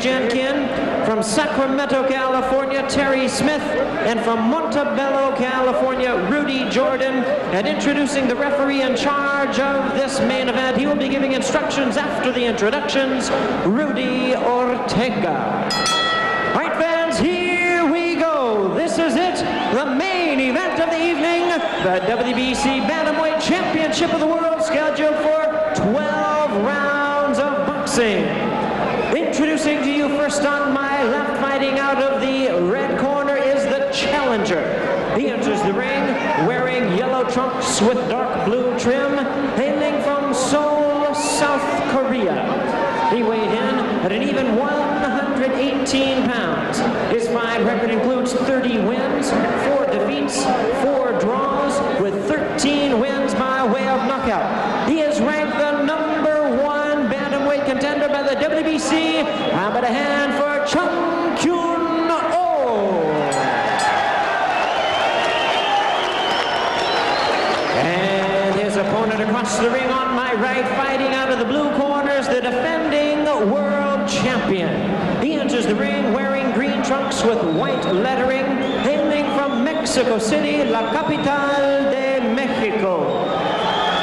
James Changkyun. From Sacramento, California, Terry Smith. And from Montebello, California, Rudy Jordan. And introducing the referee in charge of this main event, he will be giving instructions after the introductions, Rudy Ortega. All right, fans, here we go. This is it, the main event of the evening, the WBC Bantamweight Championship of the World, scheduled for 12 rounds of boxing. Introducing to you first on my left, fighting out of the red corner, is the challenger. He enters the ring wearing yellow trunks with dark blue trim, hailing from Seoul, South Korea. He weighed in at an even 118 pounds. His fight record includes 30 wins, 4 defeats, 4 draws, with 13 wins by way of knockout. He is ranked the #1 bantamweight contender by the WBC. How about a hand for Changkyun? And his opponent across the ring on my right, fighting out of the blue corners, the defending world champion. He enters the ring wearing green trunks with white lettering, hailing from Mexico City, la capital de Mexico.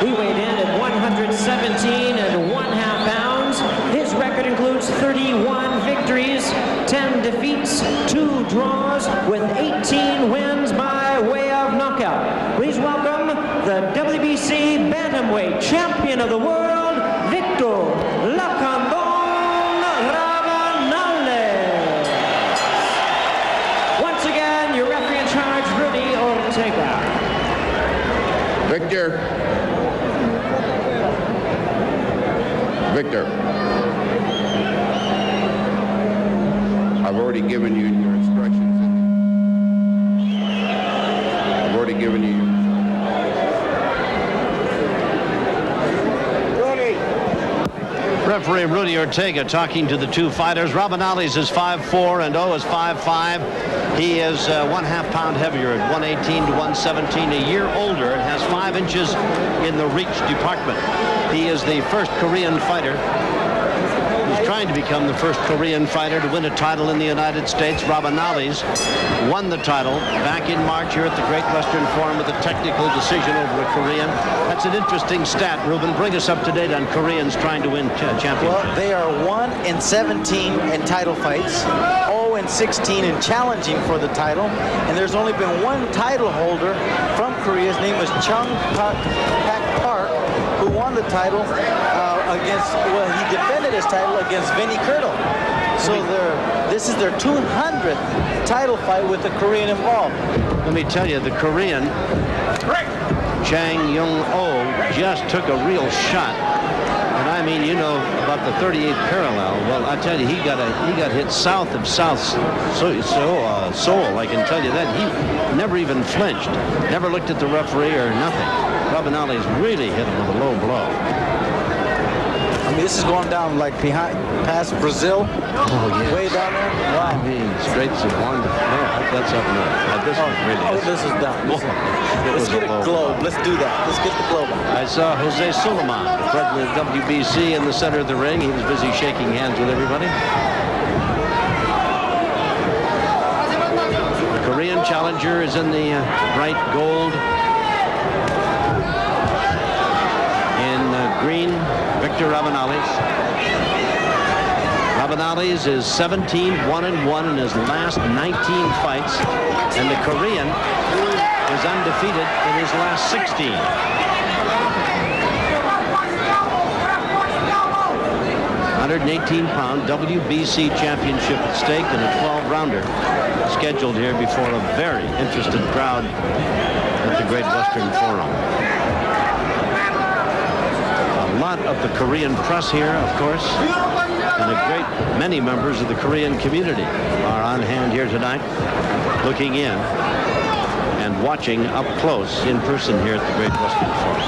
He weighed in at 117 1/2 pounds. His record includes 31 victories, 10 defeats, 2 draws, with 18 wins by way of knockout. Please welcome the WBC Bantamweight Champion of the World, Victor Rabanales. Once again, your referee in charge, Rudy Ortega. Victor. I've already given you your instructions. I've already given you. Referee Rudy Ortega talking to the two fighters. Rabanales is 5'4" and O is 5'5". He is 1/2 pound heavier at 118 to 117, a year older, and has 5 inches in the reach department. He is the first Korean fighter. He's trying to become the first Korean fighter to win a title in the United States. Rabanales won the title back in March here at the Great Western Forum with a technical decision over a Korean. That's an interesting stat. Ruben, bring us up to date on Koreans trying to win championships. Well, they are 1-17 in title fights, 0-16 in challenging for the title, and there's only been one title holder from Korea. His name was Chung Pak Park, who won the title he defended his title against Vinny Kirtle. So this is their 200th title fight with the Korean involved. Let me tell you, the Korean, Changkyun just took a real shot. And I mean, you know about the 38th parallel. Well, I tell you, he got hit south of Seoul. I can tell you that. He never even flinched, never looked at the referee or nothing. Rabanales really hit him with a low blow. I mean, this is going down like past Brazil. Oh, yeah. Way down there. Wow. I mean, Straits of Wanda. No, that's up north. This one really is. This is down. Let's get a globe. Let's do that. Let's get the globe. I saw Jose Suleiman, the president of WBC, in the center of the ring. He was busy shaking hands with everybody. The Korean challenger is in the bright gold. In green, Victor Rabanales. Rabanales is 17-1-1 in his last 19 fights, and the Korean is undefeated in his last 16. 118-pound WBC championship at stake, and a 12-rounder scheduled here before a very interested crowd at the Great Western Forum. A lot of the Korean press here, of course, and a great many members of the Korean community are on hand here tonight, looking in and watching up close in person here at the Great Western Forum.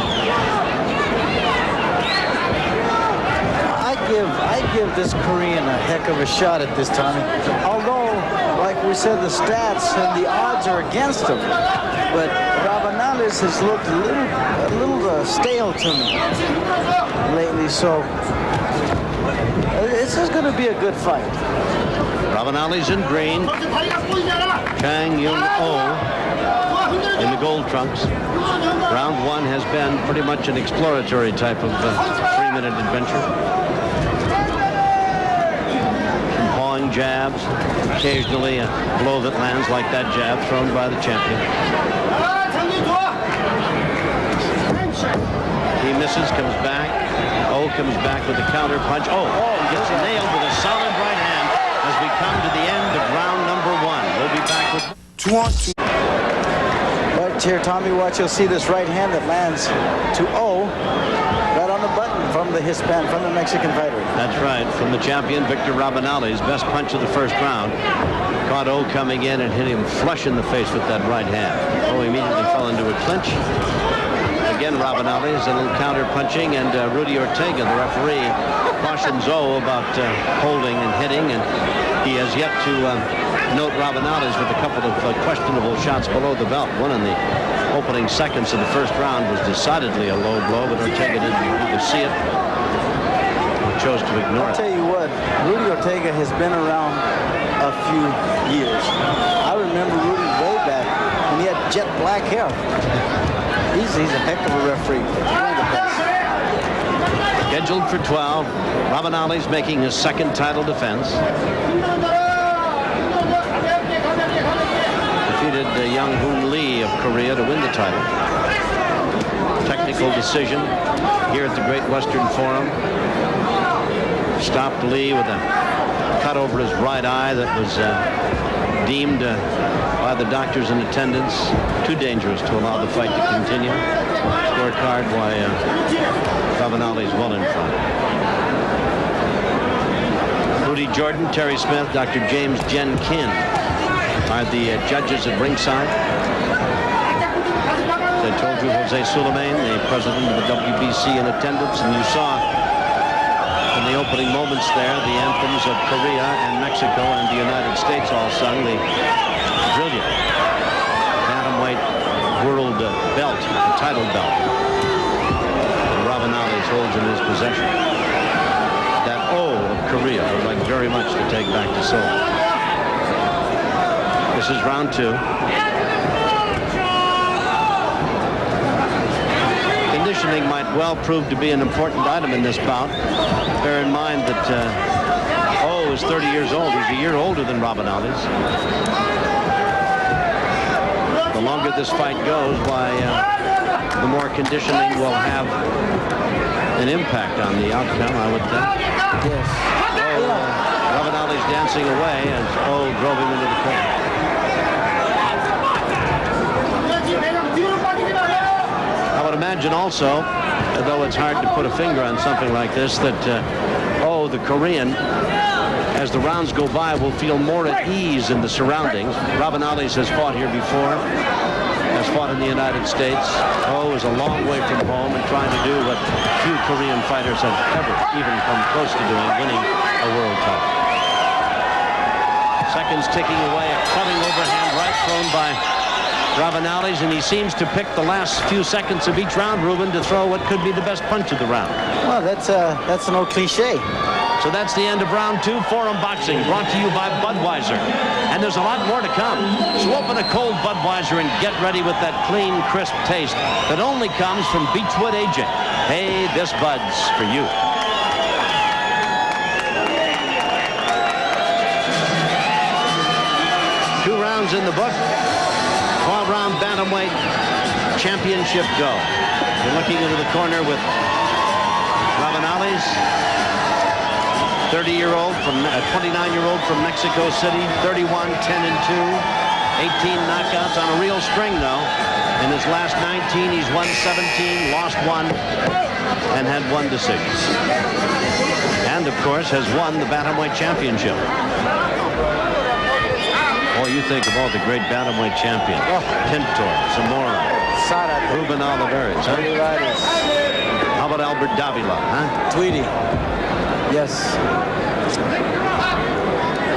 I give this Korean a heck of a shot at this time. Although, like we said, the stats and the odds are against him. But Rabanales has looked a little stale to me lately. So This is going to be a good fight. Rabanales in green. Changkyun in the gold trunks. Round one has been pretty much an exploratory type of 3-minute adventure. Pawing jabs, occasionally a blow that lands like that jab thrown by the champion. He misses, comes back. Comes back with a counter punch. Gets nailed with a solid right hand as we come to the end of round number one. We'll be back with 2-on-2. Right here, Tommy, watch. You'll see this right hand that lands to right on the button from the Mexican fighter. That's right, from the champion Victor Rabanales. Best punch of the first round. Caught coming in and hit him flush in the face with that right hand. Immediately fell into a clinch. Again, Rabanales, a little counter punching, and Rudy Ortega, the referee, cautions about holding and hitting, and he has yet to note Rabanales with a couple of questionable shots below the belt. One in the opening seconds of the first round was decidedly a low blow, but Ortega didn't even see it. He chose to ignore it. I'll tell you what, Rudy Ortega has been around a few years. I remember Rudy way back when he had jet black hair. He's a heck of a referee. One of the best. Scheduled for 12. Rabanales making his second title defense. Defeated Young Hoon Lee of Korea to win the title. Technical decision here at the Great Western Forum. Stopped Lee with a cut over his right eye that was deemed by the doctors in attendance too dangerous to allow the fight to continue. Scorecard by Rabanales well in front. Rudy Jordan, Terry Smith, Dr. James Changkyun are the judges at ringside. As I told you, Jose Sulaiman, the president of the WBC, in attendance, and you saw in the opening moments there the anthems of Korea and Mexico and the United States all sung the brilliant Bantamweight world belt, the title belt, that Rabanales holds in his possession. That of Korea would like very much to take back to Seoul. This is round two. Conditioning might well prove to be an important item in this bout. Bear in mind that is 30 years old. He's a year older than Rabanales. The longer this fight goes, the more conditioning will have an impact on the outcome, I would think. Yes. Rabanales dancing away as drove him into the corner. I would imagine also, though it's hard to put a finger on something like this, that the Korean, as the rounds go by, will feel more at ease in the surroundings. Rabanales has fought here before, has fought in the United States. Is a long way from home and trying to do what few Korean fighters have ever even come close to doing, winning a world title. Seconds ticking away, a cutting overhand right thrown by Rabanales, and he seems to pick the last few seconds of each round, Ruben, to throw what could be the best punch of the round. Well, that's an old cliche. So that's the end of round two. Forum Boxing, brought to you by Budweiser. And there's a lot more to come. So open a cold Budweiser and get ready with that clean, crisp taste that only comes from Beechwood aging. Hey, this Bud's for you. Two rounds in the book. 12-round Bantamweight championship go. You're looking into the corner with Rabanales, 29-year-old from Mexico City, 31, 10-2, 18 knockouts on a real string though. In his last 19, he's won 17, lost one, and had one decision. And of course has won the Bantamweight championship. You think of all the great Bantamweight champions. Pintor, Zamora, Ruben Olivares, huh? How about Albert Davila, huh? Tweedy. Yes.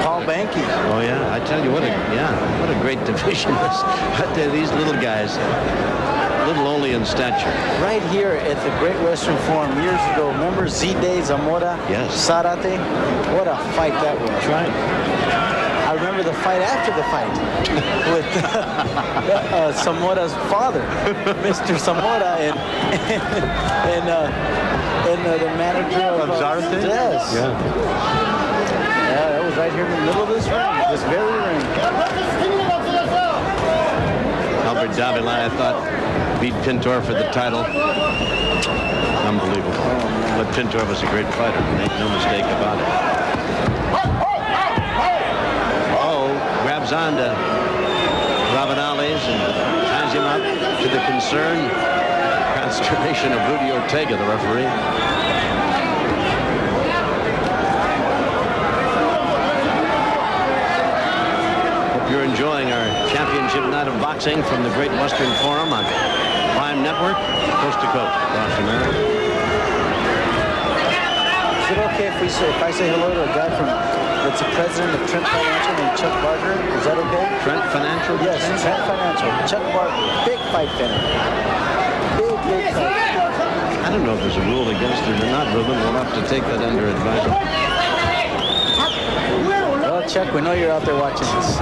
Paul Banks. Yankee. Oh yeah, I tell you what a great division this. These little guys, little only in stature. Right here at the Great Western Forum years ago, remember Z-Day, Zamora, Yes. Zarate? What a fight that was. That's right. I remember the fight after the fight with Zamora's father, Mr. Zamora, and the manager of Zarate? Yes. Yeah. Yeah, that was right here in the middle of this ring, this very ring. Albert Davila, I thought, beat Pintor for the title. Unbelievable. But Pintor was a great fighter. Make no mistake about it. Grabs on to Rabanales and ties him up to the concern, consternation of Rudy Ortega, the referee. Hope you're enjoying our championship night of boxing from the Great Western Forum on Prime Network, coast to coast across America. Is it okay if I say hello to a guy that's the president of Trent Financial named Chuck Barker? Is that okay? Trent Financial? Yes, Trent Financial. Chuck Barker, big fight fan. Big fight. I don't know if there's a rule against it or not, Ruben. We'll have to take that under advisement. Well, Chuck, we know you're out there watching this.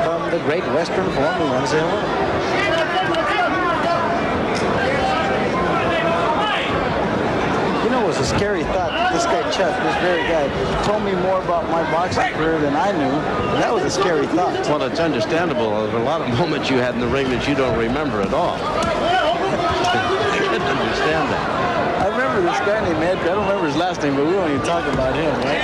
From the Great Western Forum, we want to say hello. You know, it was a scary thought. This guy, Chuck, this very guy, told me more about my boxing career than I knew. And that was a scary thought. Well, it's understandable. There are a lot of moments you had in the ring that you don't remember at all. I can understand that. I remember this guy named Ed. I don't remember his last name, but we won't even talk about him, right?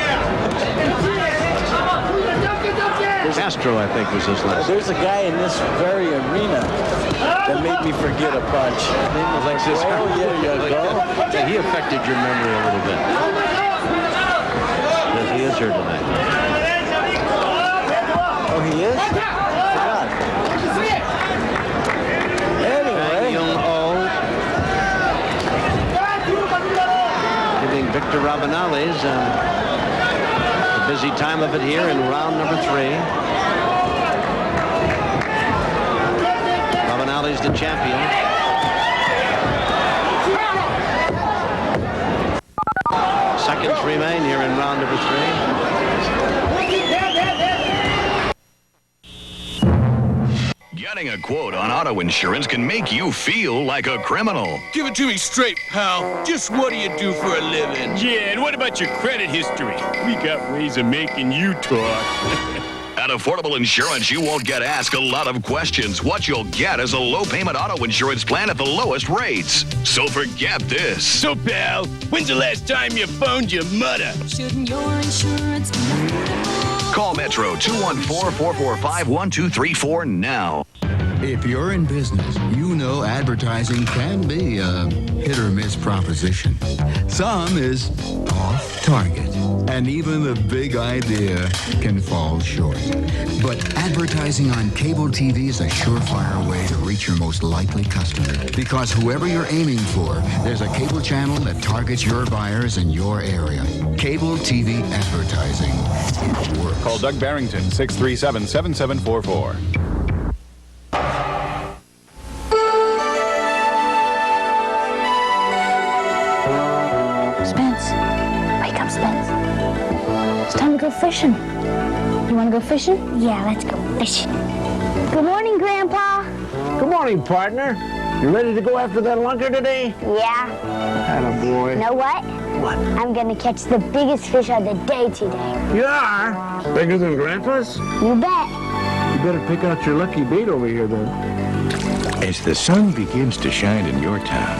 Castro, I think, was his last name. There's a guy in this very arena that made me forget a bunch. Alexis. Oh, yeah, you go. Yeah, he affected your memory a little bit. Yes, he is here tonight. Oh, he is? Forgot. Anyway. Giving Victor Rabanales a busy time of it here in round number 3. Rabanales the champion. Seconds remain here in round number 3. Getting a quote on auto insurance can make you feel like a criminal. Give it to me straight, pal. Just what do you do for a living? Yeah, and what about your credit history? We got ways of making you talk. At Affordable Insurance, you won't get asked a lot of questions. What you'll get is a low-payment auto insurance plan at the lowest rates. So forget this. So, pal, when's the last time you phoned your mother? Shouldn't your insurance be affordable? Call Metro 214-445-1234 now. If you're in business, you know advertising can be a hit or miss proposition. Some is off target, and even the big idea can fall short. But advertising on cable TV is a surefire way to reach your most likely customer. Because whoever you're aiming for, there's a cable channel that targets your buyers in your area. Cable TV advertising. It works. Call Doug Barrington, 637-7744. Spence. Wake up, Spence. It's time to go fishing. You want to go fishing? Yeah, let's go fishing. Good morning, Grandpa. Good morning, partner. You ready to go after that lunker today? Yeah. Attaboy. You know what? What? I'm going to catch the biggest fish of the day today. You are? Bigger than Grandpa's? You bet. You better pick out your lucky bait over here, then. As the sun begins to shine in your town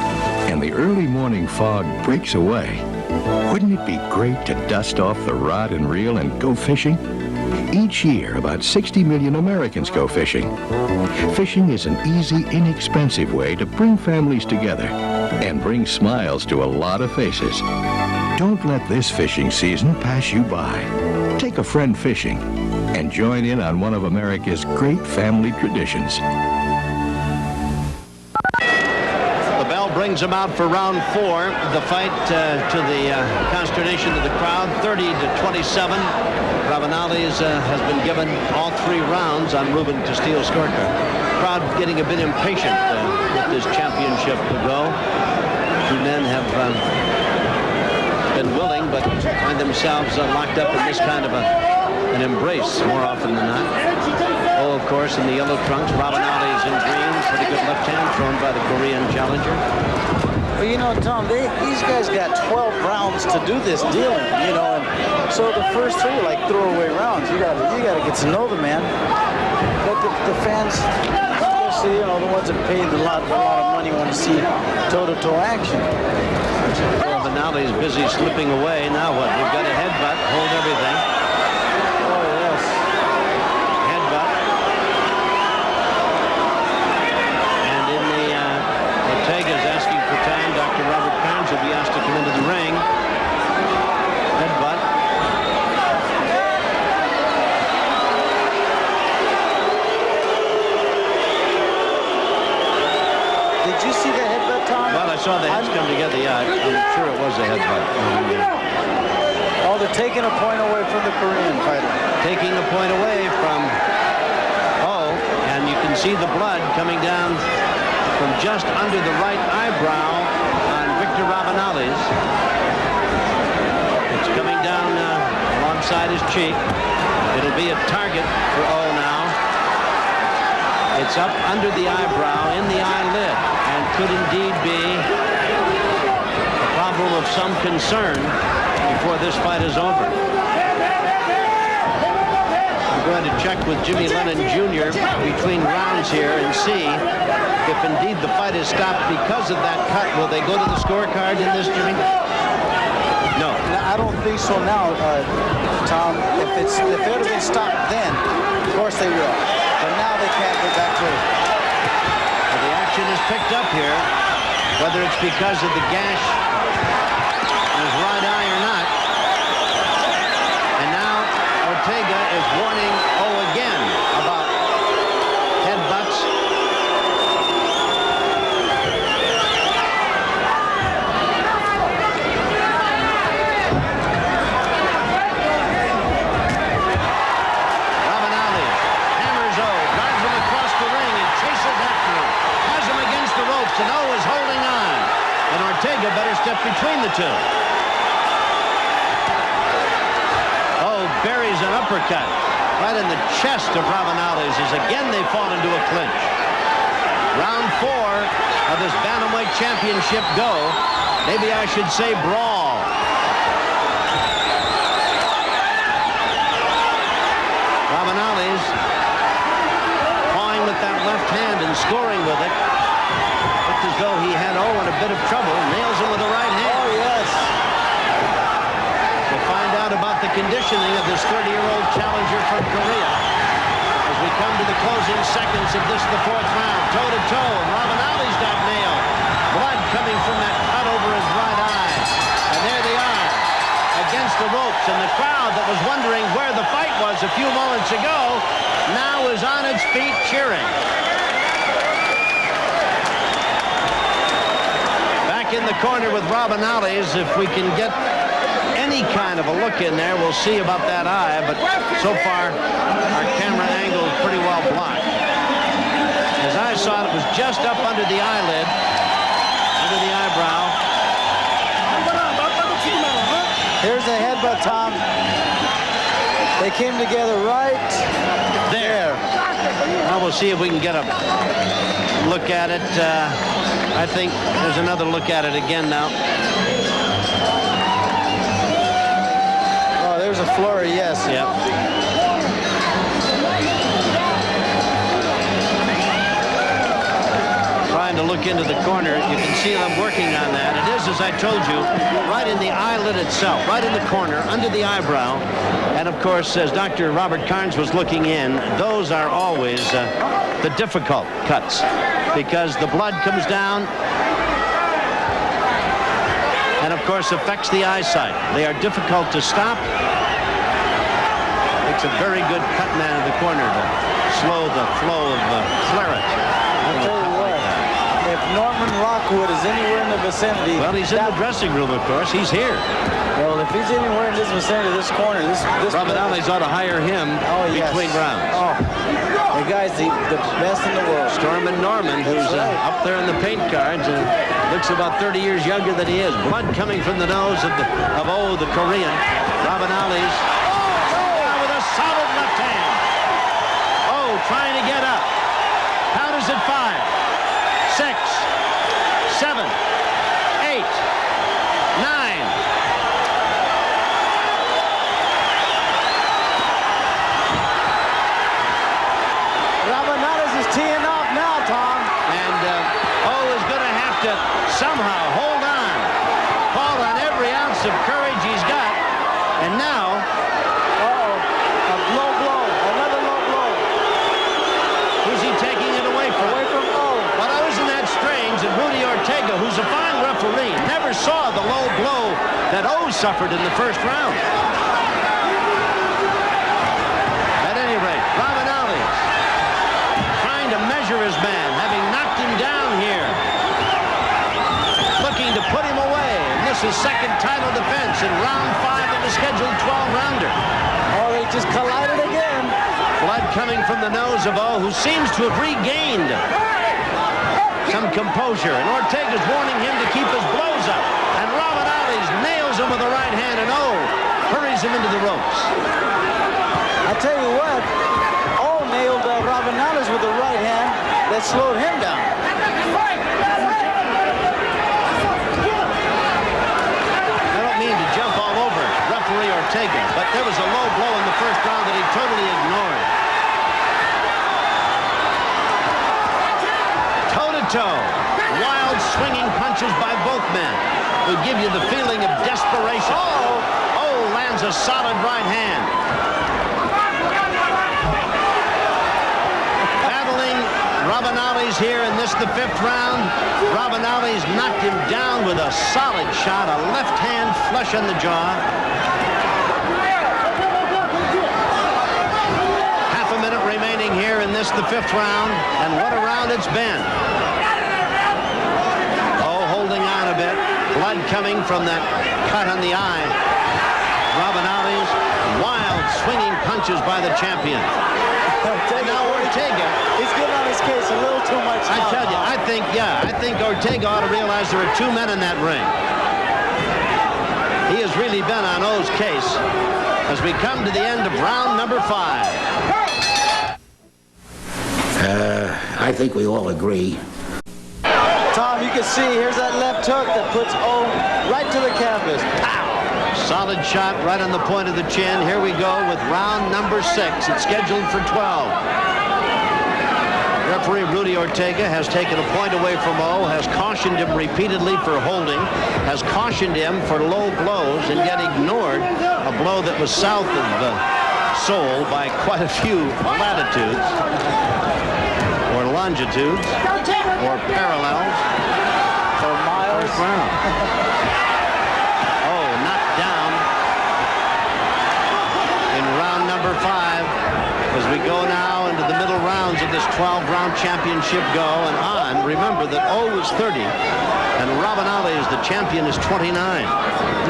and the early morning fog breaks away, wouldn't it be great to dust off the rod and reel and go fishing? Each year, about 60 million Americans go fishing. Fishing is an easy, inexpensive way to bring families together and bring smiles to a lot of faces. Don't let this fishing season pass you by. Take a friend fishing and join in on one of America's great family traditions. brings him out for round 4. The fight, to the consternation of the crowd, 30-27. Rabanales has been given all 3 rounds on Ruben Castillo's scorecard. Crowd getting a bit impatient with this championship to go. 2 men have been willing, but find themselves locked up in this kind of an embrace more often than not. Oh, of course, in the yellow trunks, Rabanales in green. Pretty good left hand thrown by the Korean challenger. Well, you know, Tom, these guys got 12 rounds to do this deal, you know, and so the first 3 are like throwaway rounds. You gotta get to know the man. But the fans, especially, you know, the ones that paid a lot of money, want to see toe-to-toe action. Rabanales busy slipping away. Now what? We've got a headbutt. Hold everything. Oh, yes. Headbutt. And in the Ortega's asking for time. Dr. Robert Carnes will be asked to come into the ring. Headbutt. Did you see the headbutt, Tom? Well, I saw the heads come together. Yeah, I'm sure it was a headbutt. Oh, they're taking a point away from the Korean fighter. Taking a point away from... Oh, and you can see the blood coming down from just under the right eyebrow on Victor Rabanales. It's coming down alongside his cheek. It'll be a target for O now. It's up under the eyebrow, in the eyelid, and could indeed be a problem of some concern before this fight is over. I'm going to check with Jimmy Lennon Jr. between rounds here and see if indeed the fight is stopped because of that cut. Will they go to the scorecard in this, Jimmy? No. I don't think so now, Tom. If it would have been stopped then, of course they will. But now they can't go back to it. Well, the action is picked up here, whether it's because of the gash in his right eye or not. And now Ortega is warning O again about headbutts. Rabanales hammers O, drives him across the ring and chases after him. Has him against the ropes, and O is holding on. And Ortega better step between the two. Oh, buries an uppercut right in the chest of Rabanales as again they fall into a clinch. Round 4 of this Bantamweight Championship go. Maybe I should say brawl. Rabanales pawing with that left hand and scoring with it. Looked as though he had O in a bit of trouble. Nails him with the right hand. Oh, yes. We'll find out about the conditioning of this 30-year-old challenger from Korea as we come to the closing seconds of this, the 4th round. Toe-to-toe, and Rabanales got nailed. Blood coming from that cut over his right eye. And there they are, against the ropes. And the crowd that was wondering where the fight was a few moments ago now is on its feet cheering. Back in the corner with Rabanales, if we can get any kind of a look in there, we'll see about that eye, but so far our camera angle is pretty well blocked. As I saw it, was just up under the eyelid, under the eyebrow. Here's the headbutt, Tom. They came together right there. Well, we'll see if we can get a look at it. I think there's another look at it again now. Oh, there's a flurry, yes. Yep. Trying to look into the corner. You can see them working on that. It is, as I told you, right in the eyelid itself, right in the corner, under the eyebrow. And, of course, as Dr. Robert Carnes was looking in, those are always the difficult cuts because the blood comes down and, of course, affects the eyesight. They are difficult to stop. Takes a very good cut man in the corner to slow the flow of claret. I'll tell you what, if Norman Rockwood is anywhere in the vicinity. Well, he's in the dressing room, of course. He's here. Well, if he's anywhere in this vicinity, this corner, this Rabanales ought to hire him between rounds. Oh, the guy's the best in the world. Stormin Norman, who's up there in the paint cards and looks about 30 years younger than he is. Blood coming from the nose of the Korean. Rabanales with a solid left hand. Trying to get up. Count is at 5, 6, 7, 8, 9. Rabanales is teeing off now, Tom. And is going to have to somehow hold on. Call on every ounce of courage he's got. And now, a low blow. Another low blow. Who's he taking it away from? Away from O. Well, isn't that strange that Rudy Ortega, who's a fine referee, never saw the low blow that O suffered in the first round. At any rate, Rabanales trying to measure his man, having knocked him down here. Looking to put him away. And this is second title defense in round 5 of the scheduled 12-rounder. Oh, they just collided again. Blood coming from the nose of O, who seems to have regained some composure. And Ortega's warning him to keep his blows up. And Rabanales nails him with the right hand, and O hurries him into the ropes. I tell you what, O nailed Rabanales with the right hand that slowed him down. I don't mean to jump all over referee Ortega, but there was a low blow in the first round that he totally ignored. Toe-to-toe. Wild swinging punches by both men would give you the feeling of desperation. Oh, lands a solid right hand. Battling Rabanales here in this, the 5th round. Rabanales knocked him down with a solid shot, a left hand flush on the jaw. Half a minute remaining here in this, the 5th round, and what a round it's been. Oh, holding on a bit. Blood coming from that cut on the eye. Rabanales, wild swinging punches by the champion. And now Ortega. He's getting on his case a little too much now. I tell you, I think Ortega ought to realize there are 2 men in that ring. He has really been on O's case as we come to the end of round number 5. I think we all agree. Tom, you can see, here's that left hook that puts O right to the canvas. Pow! Solid shot right on the point of the chin. Here we go with round number 6. It's scheduled for 12. Referee Rudy Ortega has taken a point away from O, has cautioned him repeatedly for holding, has cautioned him for low blows, and yet ignored a blow that was south of the sole by quite a few latitudes, or longitudes, or parallels, for miles. First round. Oh, knocked down in round number 5 as we go now into the middle rounds of this 12-round championship go and on. Remember that O is 30 and Rabanales, the champion, is 29.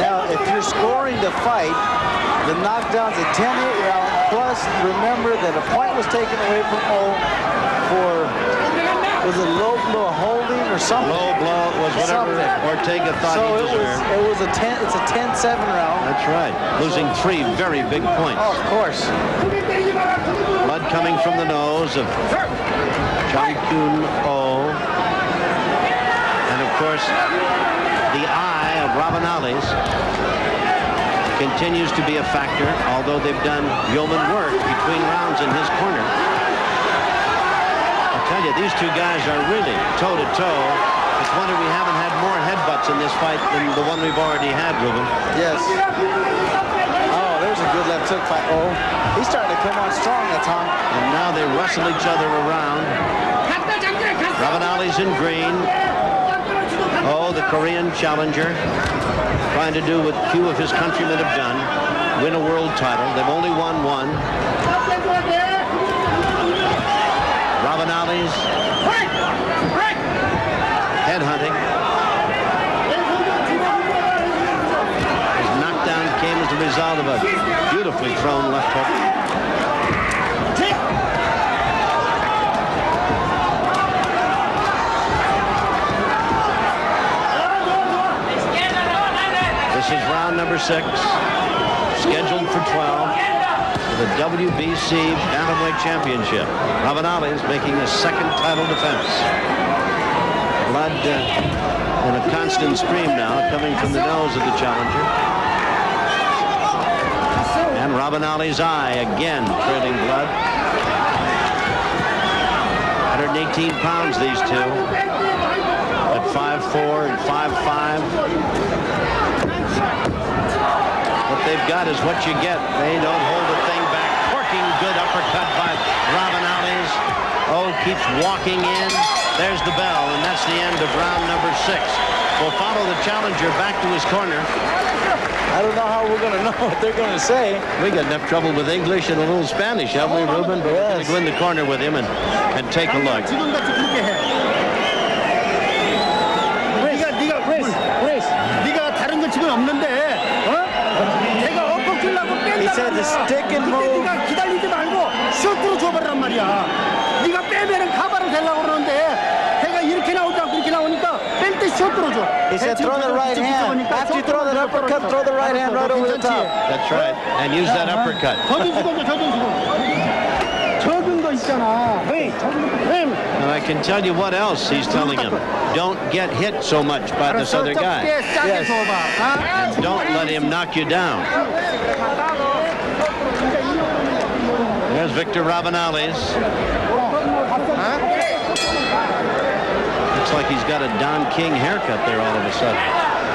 Now, if you're scoring the fight, the knockdown's a 10-8 round. Plus, remember that a point was taken away from O for, was it low blow holding or something? Low blow was whatever Ortega thought he deserved. It's a 10-7 round. That's right. Losing 3 very big points. Oh, of course. Blood coming from the nose of Changkyun O. And of course, the eye of Rabanales continues to be a factor, although they've done yeoman work between rounds in his corner. I tell you, these 2 guys are really toe-to-toe. It's wonder we haven't had more headbutts in this fight than the one we've already had, Ruben. Yes. Oh, there's a good left hook fight. Oh, he's starting to come on strong that time. And now they wrestle each other around. Rabanales in green. Oh, the Korean challenger, trying to do what few of his countrymen have done, win a world title. They've only won 1. Rabanales result of a beautifully thrown left hook. This is round number 6, scheduled for 12 for the WBC Bantamweight Championship. Rabanales making his second title defense. Blood in a constant stream now coming from the nose of the challenger. And Rabanales' eye again trailing blood. 118 pounds, these two. At 5'4" and 5'5". What they've got is what you get. They don't hold the thing back. Corking good uppercut by Rabanales. Oh, keeps walking in. There's the bell, and that's the end of round number 6. We'll follow the challenger back to his corner. I don't know how we're going to know what they're going to say. We got enough trouble with English and a little Spanish, haven't we, Ruben? But we're going to go in the corner with him and take a look. He said the stick and move. He said throw the right hand. After you throw that uppercut, throw the right hand right over the top. That's right. And use that uppercut. And I can tell you what else he's telling him. Don't get hit so much by this other guy. Yes. And don't let him knock you down. There's Victor Rabanales. Looks like he's got a Don King haircut there all of a sudden.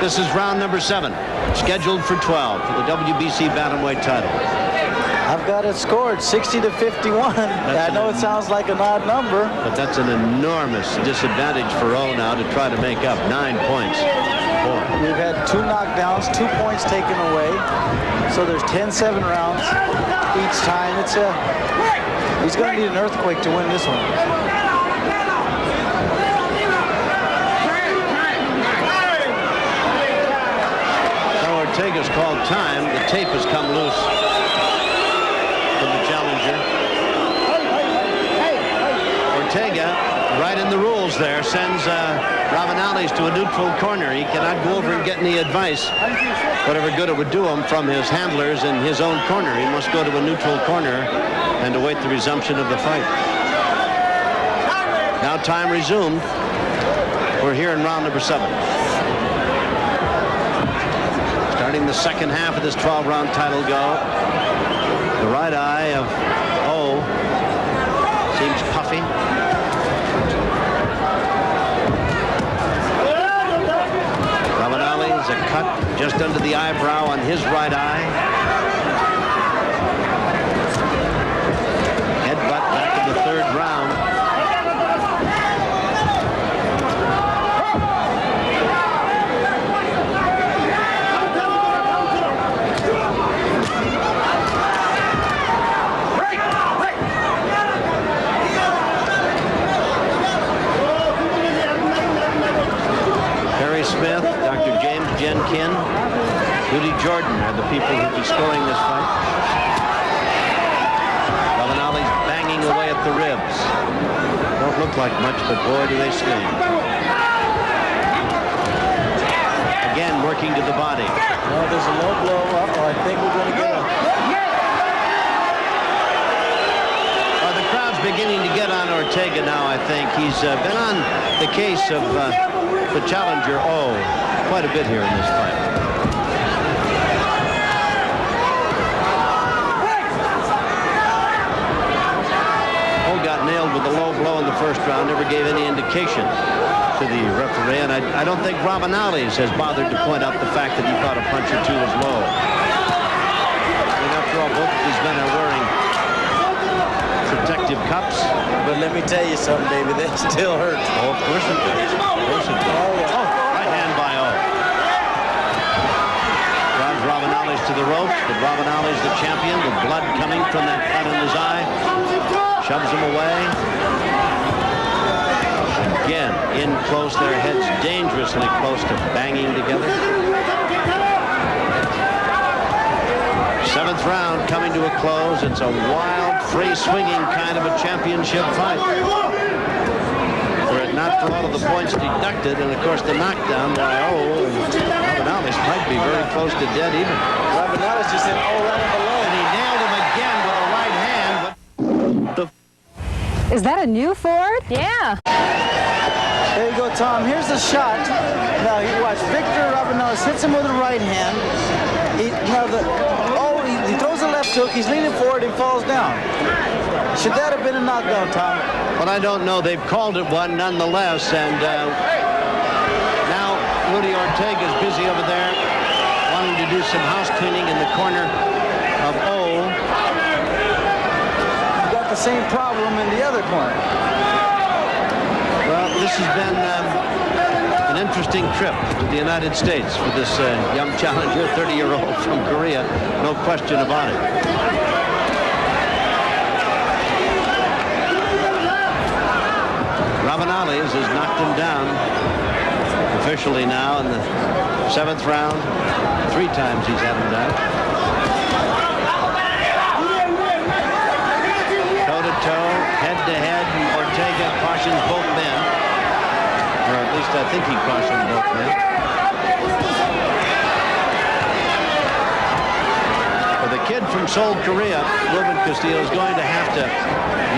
This is round number 7, scheduled for 12 for the WBC Bantamweight title. I've got it scored 60-51. I know it sounds like an odd number, but that's an enormous disadvantage for O now to try to make up. 9 points. We've had 2 knockdowns, 2 points taken away. So there's 10-7 rounds each time. He's going to need an earthquake to win this one. Ortega's called time. The tape has come loose from the challenger. Ortega, right in the rules there, sends Rabanales to a neutral corner. He cannot go over and get any advice, whatever good it would do him, from his handlers in his own corner. He must go to a neutral corner and await the resumption of the fight. Now time resumed. We're here in round number 7. Starting the second half of this 12-round title go. The right eye of O seems puffy. Rabanales, a cut just under the eyebrow on his right eye. Headbutt back in the 3rd round. Smith, Dr. James Changkyun, Rudy Jordan are the people who will be scoring this fight. Rabanales banging away at the ribs. Don't look like much, but boy, do they swing. Again, working to the body. Oh, there's a low blow. I think we're going to get a... The crowd's beginning to get on Ortega now, I think. He's been on the case of... the challenger, quite a bit here in this fight. Got nailed with a low blow in the 1st round, never gave any indication to the referee, and I don't think Rabanales has bothered to point out the fact that he thought a punch or two was low. And after all, both of these men are wearing protective cups. But let me tell you something, David, that still hurts. Oh, of course it does. Of course it does. Right hand by O. Drives Rabanales to the ropes, but Rabanales, the champion, with blood coming from that cut in his eye, shoves him away. Again, in close, their heads dangerously close to banging together. Seventh round coming to a close. It's a wild, free-swinging kind of a championship fight. Were it not for all of the points deducted, and of course the knockdown by Rabanales might be very close to dead even. Rabanales just hit all right below. And he nailed him again with a right hand. But Is that a new Ford? Yeah. There you go, Tom. Here's the shot. Now, you watch. Victor Rabanales hits him with the right hand. He throws a left hook. He's leaning forward and falls down. Should that have been a knockdown, Tom? Well, I don't know. They've called it one nonetheless. And now Rudy Ortega is busy over there wanting to do some house cleaning in the corner of O. You've got the same problem in the other corner. Well, this has been an interesting trip to the United States for this young challenger, 30-year-old from Korea. No question about it. Rabanales has knocked him down officially now in the 7th round. 3 times he's had him down. Toe-to-toe, head-to-head, and Ortega cautions both men. Or at least I think he cautioned both men. For the kid from Seoul, Korea, Ruben Castillo is going to have to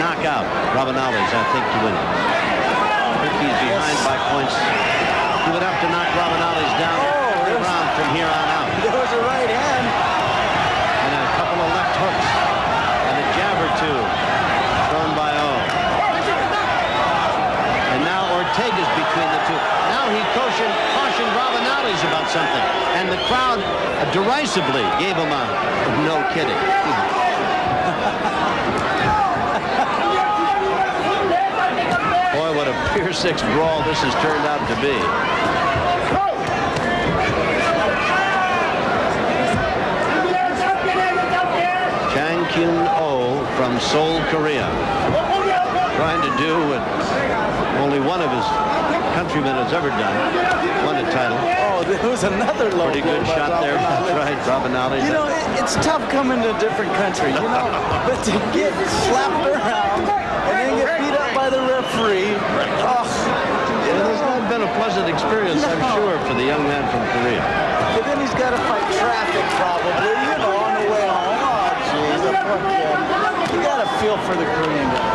knock out Rabanales, I think, to win it. I think he's behind by points. He would have to knock Rabanales down every round from here on out. There was a right hand. And a couple of left hooks. And a jab or two thrown by O. And now Ortega's between the two. Now he cautioned Rabanales about something. And the crowd derisively gave him a no kidding. Boy, what a Pier 6 brawl this has turned out to be. Changkyun Oh from Seoul, Korea. Trying to do what only one of his countrymen has ever done. Won a title. Oh, there was another low Pretty good shot there. That's right, Rabanales. You know, it's tough coming to a different country, you know, but to get slapped around and then get beat up by the referee, it has not been a pleasant experience, I'm sure, for the young man from Korea. But then he's got to fight traffic probably, you know, on the way home. Oh, jeez, the poor kid. You got to feel for the Korean guy.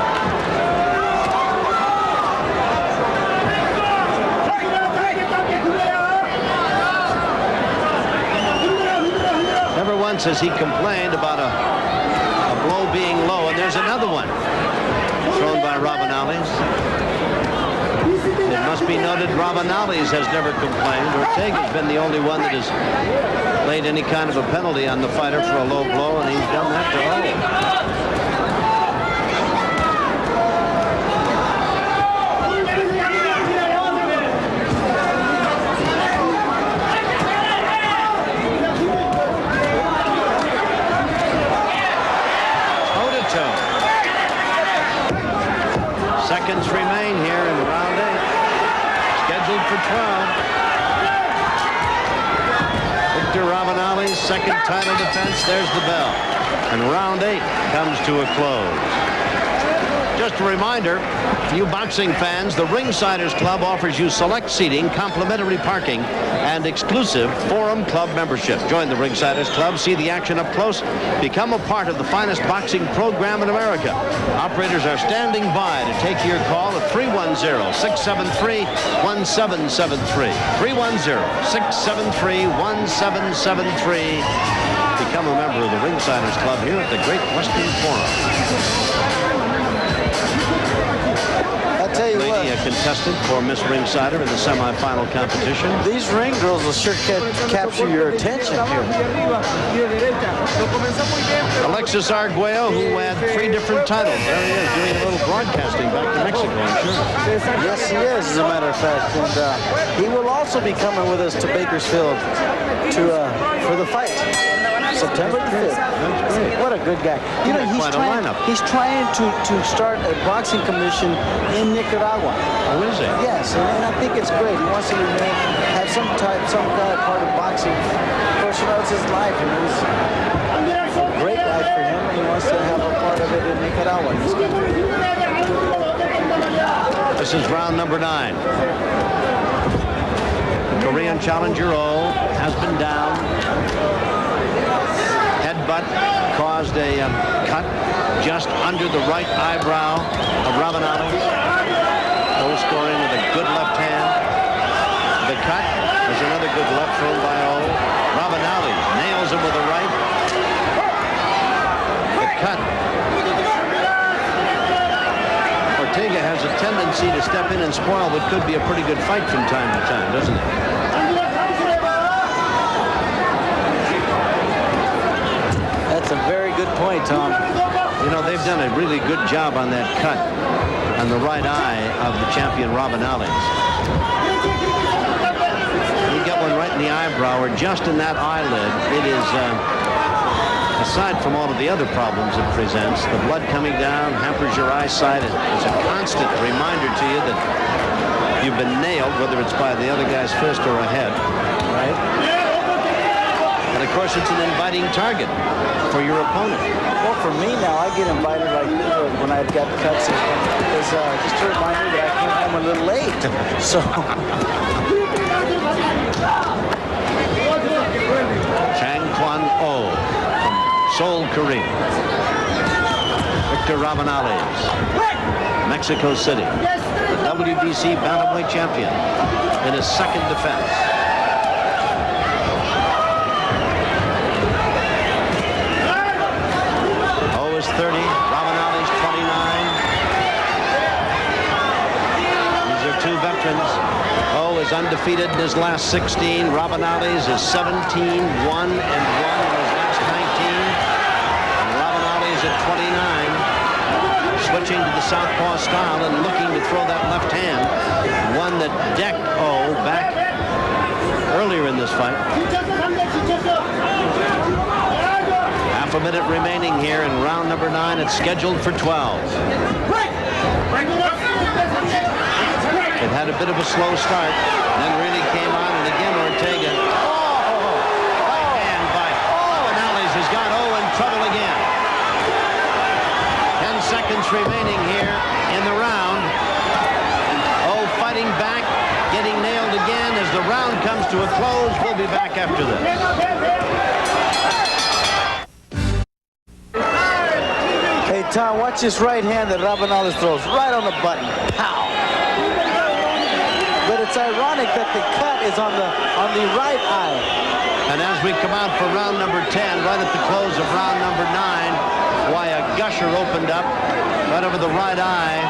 Never once has he complained about a blow being low, and there's another one thrown by Rabanales. It must be noted Rabanales has never complained. Ortega's been the only one that has laid any kind of a penalty on the fighter for a low blow, and he's done that to all. Seconds remain here in round 8. Scheduled for 12. Victor Rabanales, second title defense. There's the bell. And round 8 comes to a close. Just a reminder, you boxing fans, the Ringsiders Club offers you select seating, complimentary parking, and exclusive Forum Club membership. Join the Ringsiders Club, see the action up close, become a part of the finest boxing program in America. Operators are standing by to take your call at 310-673-1773. 310-673-1773. Become a member of the Ringsiders Club here at the Great Western Forum. I'll tell you what. A contestant for Miss Ringsider in the semifinal competition. These ring girls will sure capture your attention here. Alexis Arguello, who had 3 different titles. There he is, doing a little broadcasting back to Mexico, I'm sure. Yes, he is, as a matter of fact. And he will also be coming with us to Bakersfield for the fight. September 5th. What a good guy. You know, he's trying to start a boxing commission in Nicaragua. Oh, is he? Yes, and I think it's great. He wants to have some kind of part of boxing for course, you know, it's his life, and it's a great life for him, and he wants to have a part of it in Nicaragua. This is round number 9. The Korean challenger O has been down. Headbutt caused a cut just under the right eyebrow of Rabanales. O scoring with a good left hand. The cut is another good left thrown by O. Rabanales nails him with a right. The cut. Ortega has a tendency to step in and spoil what could be a pretty good fight from time to time, doesn't it? That's a very good point, Tom. You know, they've done a really good job on that cut on the right eye of the champion Rabanales. You get one right in the eyebrow or just in that eyelid. It is, aside from all of the other problems it presents, the blood coming down hampers your eyesight. It's a constant reminder to you that you've been nailed, whether it's by the other guy's fist or a head, right? And of course, it's an inviting target for your opponent. Well, for me now, I get invited like when I've got cuts, is just to remind me that I came home a little late. So. Changkyun O from Seoul, Korea. Victor Rabanales, Mexico City, the WBC Bantamweight champion in his second defense. O is 30, Rabanales 29. These are two veterans. O is undefeated in his last 16. Rabanales is 17-1-1 in his last 19. And Rabanales at 29, switching to the southpaw style and looking to throw that left hand. One that decked O back earlier in this fight. Half a minute remaining here in round number 9. It's scheduled for 12. It had a bit of a slow start, then really came on, and again Ortega. Right hand by Rabanales has got O in trouble again. 10 seconds remaining here in the round. O fighting back, getting nailed again as the round comes to a close. We'll be back after this. Hey, Tom, watch this right hand that Rabanales throws right on the button. Pow! But it's ironic that the cut is on the right eye. And as we come out for round number 10, right at the close of round number 9, why a gusher opened up right over the right eye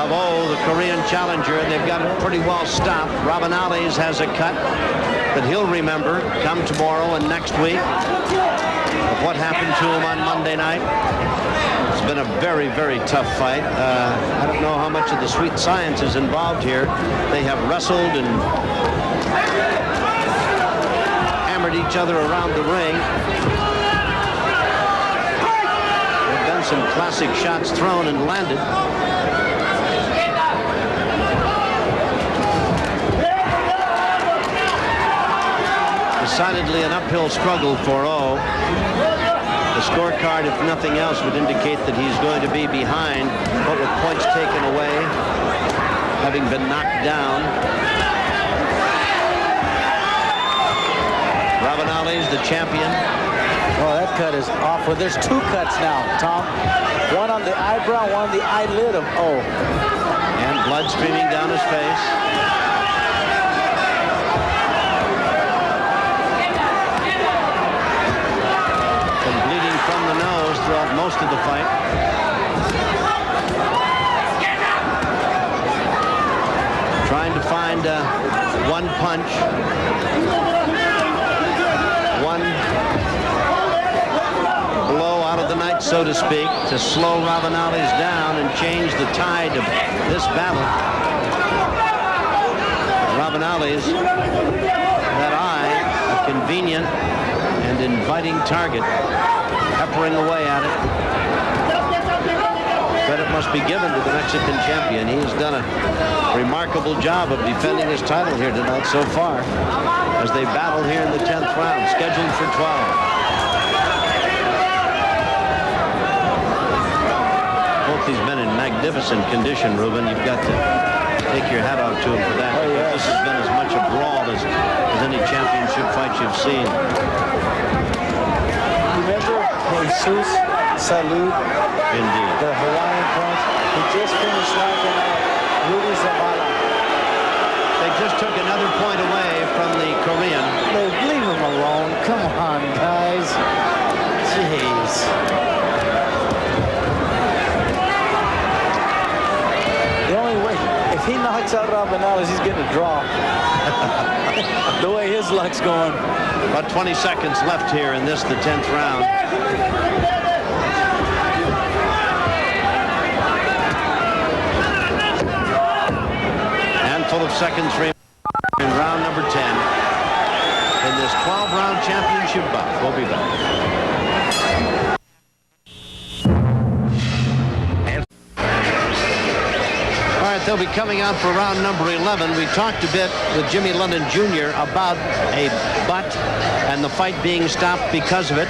of O, the Korean challenger. They've got it pretty well stopped. Rabanales has a cut that he'll remember come tomorrow and next week of what happened to him on Monday night. It's been a very, very tough fight. I don't know how much of the sweet science is involved here. They have wrestled and hammered each other around the ring. There have been some classic shots thrown and landed. Decidedly an uphill struggle for O. The scorecard, if nothing else, would indicate that he's going to be behind, but with points taken away, having been knocked down. Rabanales, the champion. Oh, that cut is off. Well, there's two cuts now, Tom. One on the eyebrow, one on the eyelid of O. And blood streaming down his face. From the nose throughout most of the fight. Trying to find one punch, one blow out of the night, so to speak, to slow Rabanales down and change the tide of this battle. Rabanales, that eye, a convenient and inviting target, peppering away at it. Credit must be given to the Mexican champion. He has done a remarkable job of defending his title here tonight so far as they battle here in the 10th round, scheduled for 12. Both these men in magnificent condition, Ruben. You've got to take your hat off to them for that. This has been as much a brawl as any championship fight you've seen. Remember Jesus Salud? Indeed. The Hawaiian punch? He just finished knocking out Rudy Zavala. They just took another point away from the Korean. Leave him alone. Come on, guys. Jeez. The only way, if he knocks out Rabanales, he's getting a draw. The way his luck's going. About 20 seconds left here in this, the 10th round. Handful of seconds in round number 10 in this 12-round championship bout. We'll be back. They'll be coming out for round number 11. We talked a bit with Jimmy London Jr. about a butt and the fight being stopped because of it.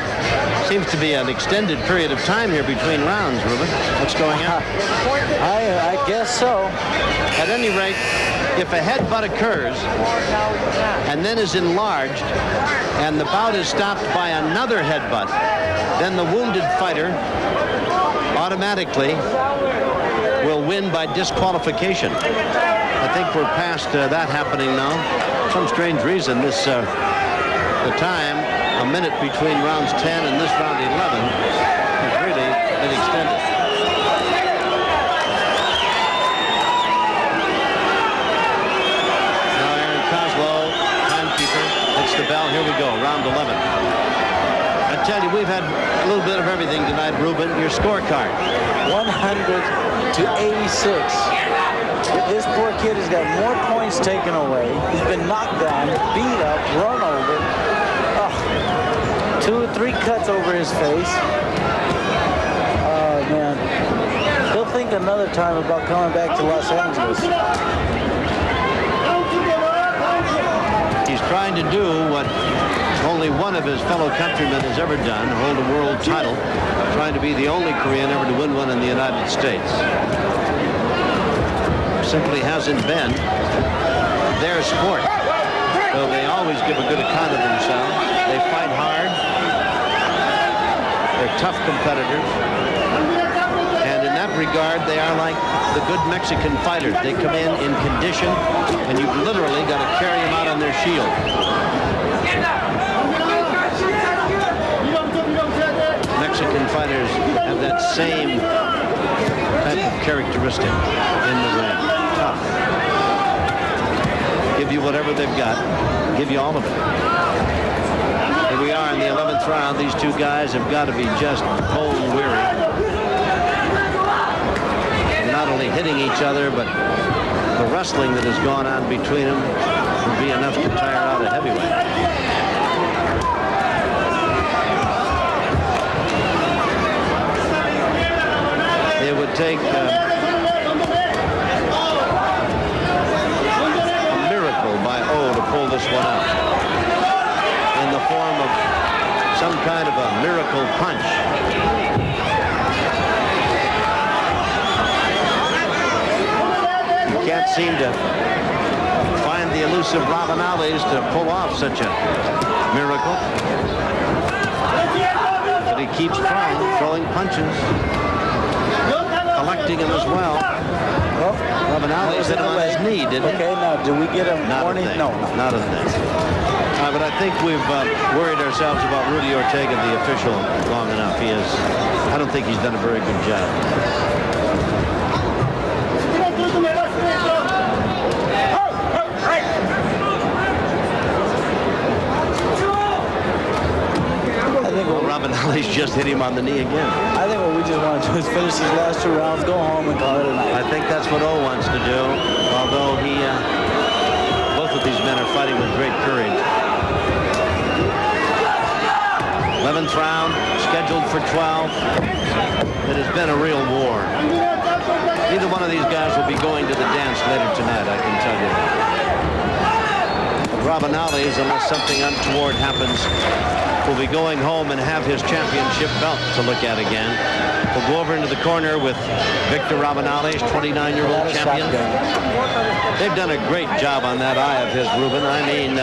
Seems to be an extended period of time here between rounds, Ruben. What's going on? I guess so. At any rate, if a headbutt occurs and then is enlarged and the bout is stopped by another headbutt, then the wounded fighter automatically will win by disqualification. I think we're past that happening now. For some strange reason, the time, a minute between rounds 10 and this round 11, has really been extended. Now Aaron Kozlow, timekeeper, hits the bell. Here we go, round 11. I tell you, we've had a little bit of everything tonight, Ruben. Your scorecard. 100-86. This poor kid has got more points taken away. He's been knocked down, beat up, run over. Oh, 2 or 3 cuts over his face. Oh, man. He'll think another time about coming back to Los Angeles. He's trying to do what only one of his fellow countrymen has ever done, hold a world title, trying to be the only Korean ever to win one in the United States. Simply hasn't been their sport. So they always give a good account of themselves. They fight hard. They're tough competitors. And in that regard, they are like the good Mexican fighters. They come in condition, and you've literally got to carry them out on their shield. Mexican fighters have that same type of characteristic in the ring. Tough. Give you whatever they've got. Give you all of it. Here we are in the 11th round. These two guys have got to be just bone weary. They're not only hitting each other, but the wrestling that has gone on between them would be enough to tire out a heavyweight. It would take a miracle by O to pull this one out in the form of some kind of a miracle punch. You can't seem to find the elusive Rabanales to pull off such a miracle. But he keeps throwing punches. Collecting him as well. Rabanales hit him on his knee, didn't he? Okay, now, do we get a warning? No. Not a thing. But I think we've worried ourselves about Rudy Ortega, the official, long enough. I don't think he's done a very good job. Rabanales just hit him on the knee again. I think what we just want to do is finish these last 2 rounds, go home, and call it a night. I think that's what O wants to do, although both of these men are fighting with great courage. 11th round, scheduled for 12. It has been a real war. Neither one of these guys will be going to the dance later tonight, I can tell you that. Rabanales, unless something untoward happens, will be going home and have his championship belt to look at again. We'll go over into the corner with Victor Rabanales, 29-year-old champion. They've done a great job on that eye of his, Ruben. I mean,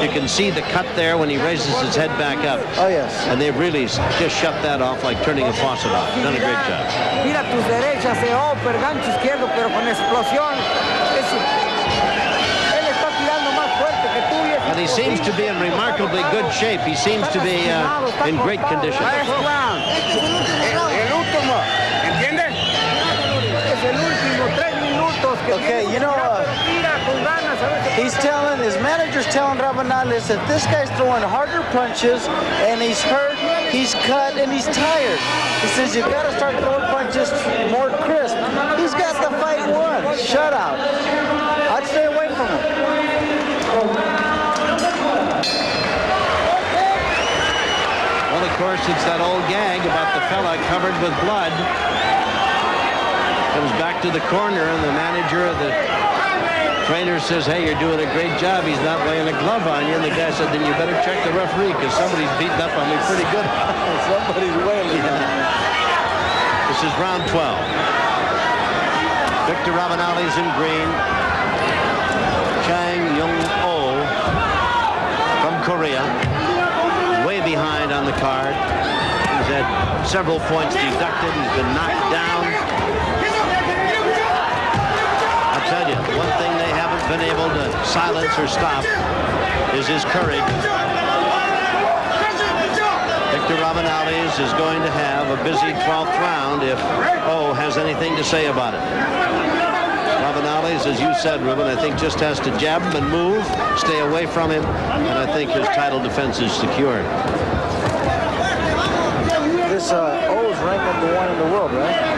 you can see the cut there when he raises his head back up. Oh, yes. And they've really just shut that off like turning a faucet off. Done a great job. Mira tus derechas, upper, gancho izquierdo, pero con explosión. Él está tirando más fuerte que tú. And he seems to be in remarkably good shape. He seems to be in great condition. Okay, you know, his manager's telling Rabanales that this guy's throwing harder punches, and he's hurt, he's cut, and he's tired. He says, you got to start throwing punches more crisp. He's got the fight won. Shut out. I'd stay away from him. Well, of course, it's that old gag about the fella covered with blood. Comes back to the corner, and the manager of the trainer says, hey, you're doing a great job. He's not laying a glove on you. And the guy said, then you better check the referee, because somebody's beating up on me pretty good. Somebody's wailing. This is round 12. Victor Rabanales in green. Changkyun from Korea. Way behind on the card. He's had several points deducted. He's been knocked down. I'll tell you, one thing they haven't been able to silence or stop is his courage. Victor Rabanales is going to have a busy 12th round if O has anything to say about it. Rabanales, as you said, Ruben, I think just has to jab him and move, stay away from him, and I think his title defense is secured. This O is ranked #1 in the world, right?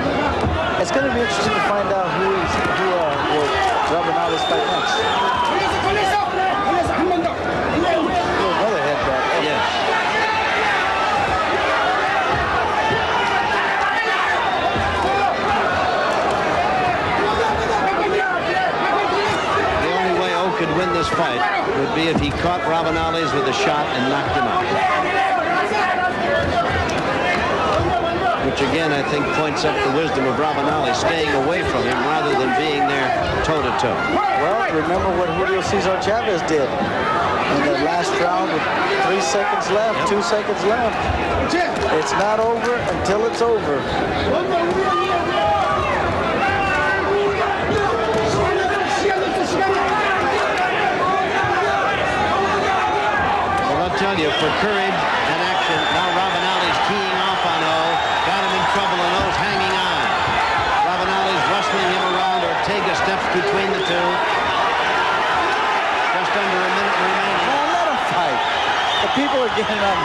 It's going to be interesting to find out who will Rabanales fight next. Another head back. Yes. The only way O could win this fight would be if he caught Rabanales with a shot and knocked him out. Which again, I think, points up the wisdom of Rabanales staying away from him rather than being there toe-to-toe. Well, remember what Julio Cesar Chavez did in the last round with 3 seconds left, 2 seconds left. It's not over until it's over. Well, I'll tell you, for courage and action, now Rabanales teeing off on O. Got him in trouble, and O's hanging on. Rabanales wrestling him around. Ortega steps between the two. Just under a minute remaining. Oh, let him fight. The people are getting on.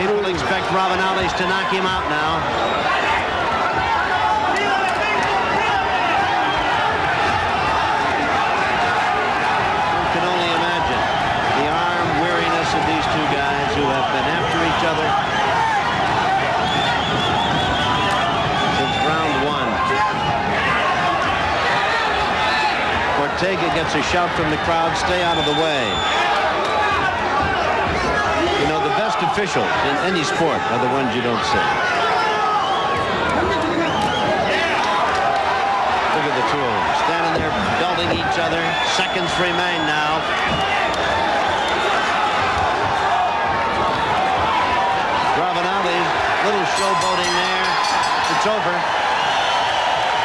People expect Rabanales to knock him out now. One can only imagine the arm weariness of these two guys who have been after each other since round 1. Ortega gets a shout from the crowd, stay out of the way. You know, the best officials in any sport are the ones you don't see. Look at the two of them standing there belting each other. Seconds remain now. Rabanales, little showboating there. It's over.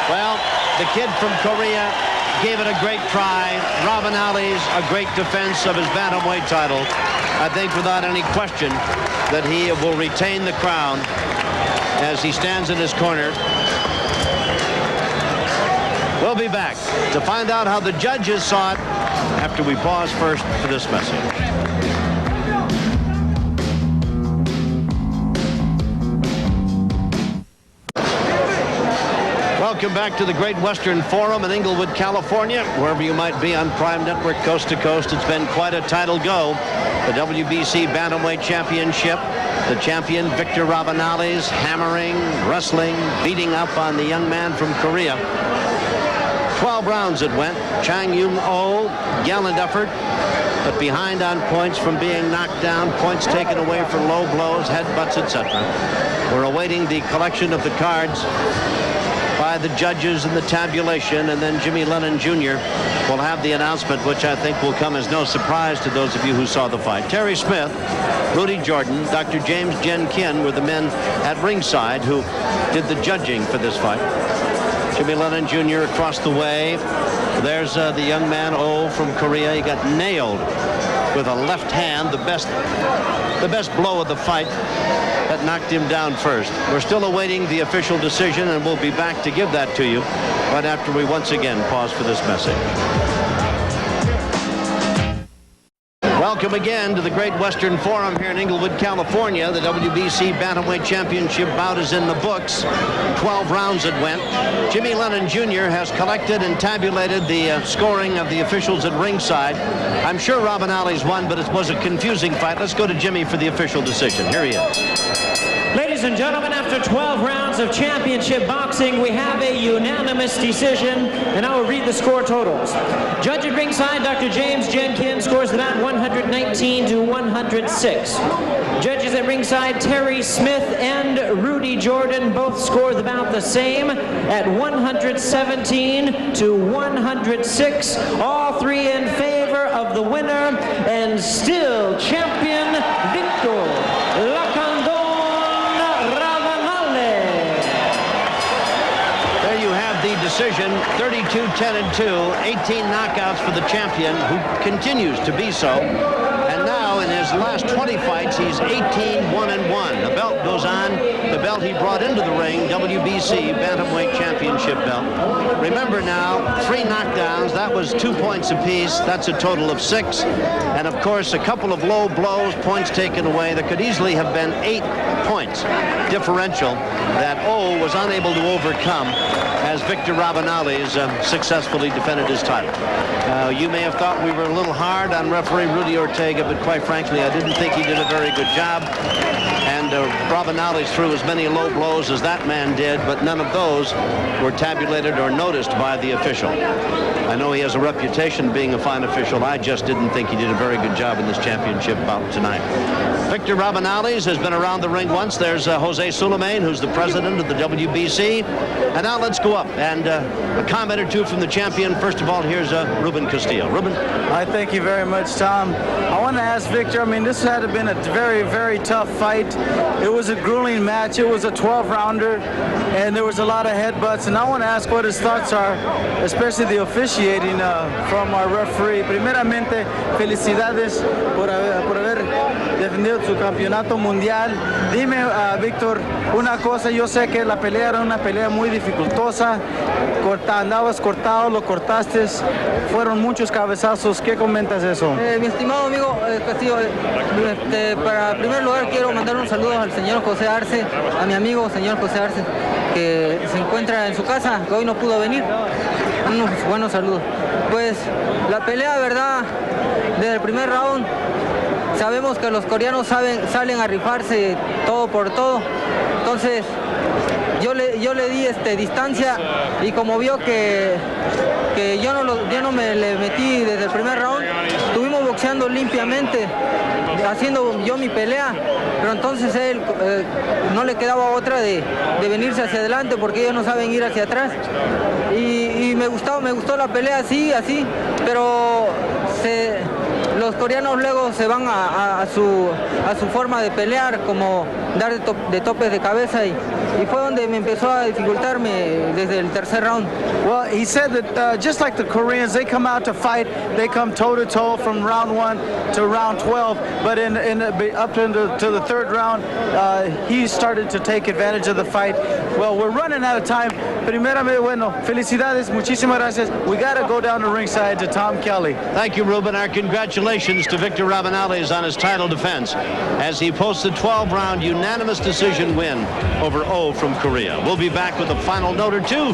Well, the kid from Korea gave it a great try. Rabanales, a great defense of his bantamweight title. I think without any question that he will retain the crown as he stands in his corner. We'll be back to find out how the judges saw it after we pause first for this message. Welcome back to the Great Western Forum in Inglewood, California. Wherever you might be on Prime Network, coast to coast, it's been quite a title go. The WBC Bantamweight Championship The champion, Victor Rabanales, hammering, wrestling, beating up on the young man from Korea. 12 rounds it went. Changkyun gallant effort, but behind on points from being knocked down, points taken away for low blows, headbutts, etc. We're awaiting the collection of the cards by the judges and the tabulation, and then Jimmy Lennon Jr. will have the announcement, which I think will come as no surprise to those of you who saw the fight. Terry Smith, Rudy Jordan, Dr. James Changkyun were the men at ringside who did the judging for this fight. Jimmy Lennon Jr. across the way. There's the young man, from Korea. He got nailed with a left hand, the best blow of the fight that knocked him down first. We're still awaiting the official decision, and we'll be back to give that to you right after we once again pause for this message. Welcome again to the Great Western Forum here in Inglewood, California. The WBC Bantamweight Championship bout is in the books. 12 rounds it went. Jimmy Lennon Jr. has collected and tabulated the scoring of the officials at ringside. I'm sure Rabanales won, but it was a confusing fight. Let's go to Jimmy for the official decision. Here he is. Ladies and gentlemen, after 12 rounds of championship boxing, we have a unanimous decision, and I will read the score totals. Judge at ringside, Dr. James Changkyun, scores the bout 119 to 106. Judges at ringside, Terry Smith and Rudy Jordan, both score the bout the same at 117 to 106. All three in favor of the winner, and still champion Victor. Decision, 32-10-2, 18 knockouts for the champion, who continues to be so. And now in his last 20 fights, he's 18-1-1. The belt goes on, the belt he brought into the ring, WBC Bantamweight Championship belt. Remember now, 3 knockdowns, that was 2 points apiece. That's a total of 6. And of course, a couple of low blows, points taken away. There could easily have been 8 points differential that was unable to overcome as Victor Rabanales successfully defended his title. You may have thought we were a little hard on referee Rudy Ortega, but quite frankly, I didn't think he did a very good job. And Rabanales threw as many low blows as that man did, but none of those were tabulated or noticed by the official. I know he has a reputation of being a fine official. I just didn't think he did a very good job in this championship bout tonight. Victor Rabanales has been around the ring once. There's Jose Sulaiman, who's the president of the WBC. And now let's go up and a comment or two from the champion. First of all, here's Ruben Castillo. Ruben? I thank you very much, Tom. I want to ask Victor, this had been a very, very tough fight. It was a grueling match. It was a 12-rounder, and there was a lot of headbutts. And I want to ask what his thoughts are, especially the officiating from our referee. Primeramente, felicidades por haber defendido su campeonato mundial. Dime, Víctor, una cosa. Yo sé que la pelea era una pelea muy dificultosa. Andabas cortado, lo cortaste. Fueron muchos cabezazos. ¿Qué comentas eso? Mi estimado amigo Castillo, para primer lugar quiero mandar un saludo al señor José Arce, a mi amigo señor José Arce, que se encuentra en su casa, que hoy no pudo venir. Unos buenos saludos. Pues la pelea, verdad, desde el primer round, sabemos que los coreanos salen a rifarse todo por todo. Entonces, yo le di distancia, y como vio que yo no me le metí desde el primer round, estuvimos boxeando limpiamente, haciendo yo mi pelea, pero entonces él no le quedaba otra de venirse hacia adelante, porque ellos no saben ir hacia atrás. Y me gustó la pelea así, pero los coreanos luego se van a su forma de pelear, como dar de topes de cabeza, y fue donde me empezó a dificultarme desde el tercer round. Well, he said that just like the Koreans, they come out to fight, they come toe-to-toe from round 1 to round 12, but up to the third round, he started to take advantage of the fight. Well, we're running out of time. Primeramente, bueno, felicidades, muchísimas gracias. We got to go down to ringside to Tom Kelly. Thank you, Ruben. Our congratulations to Victor Rabanales on his title defense as he posts a 12-round unanimous decision win over from Korea. We'll be back with a final note or two.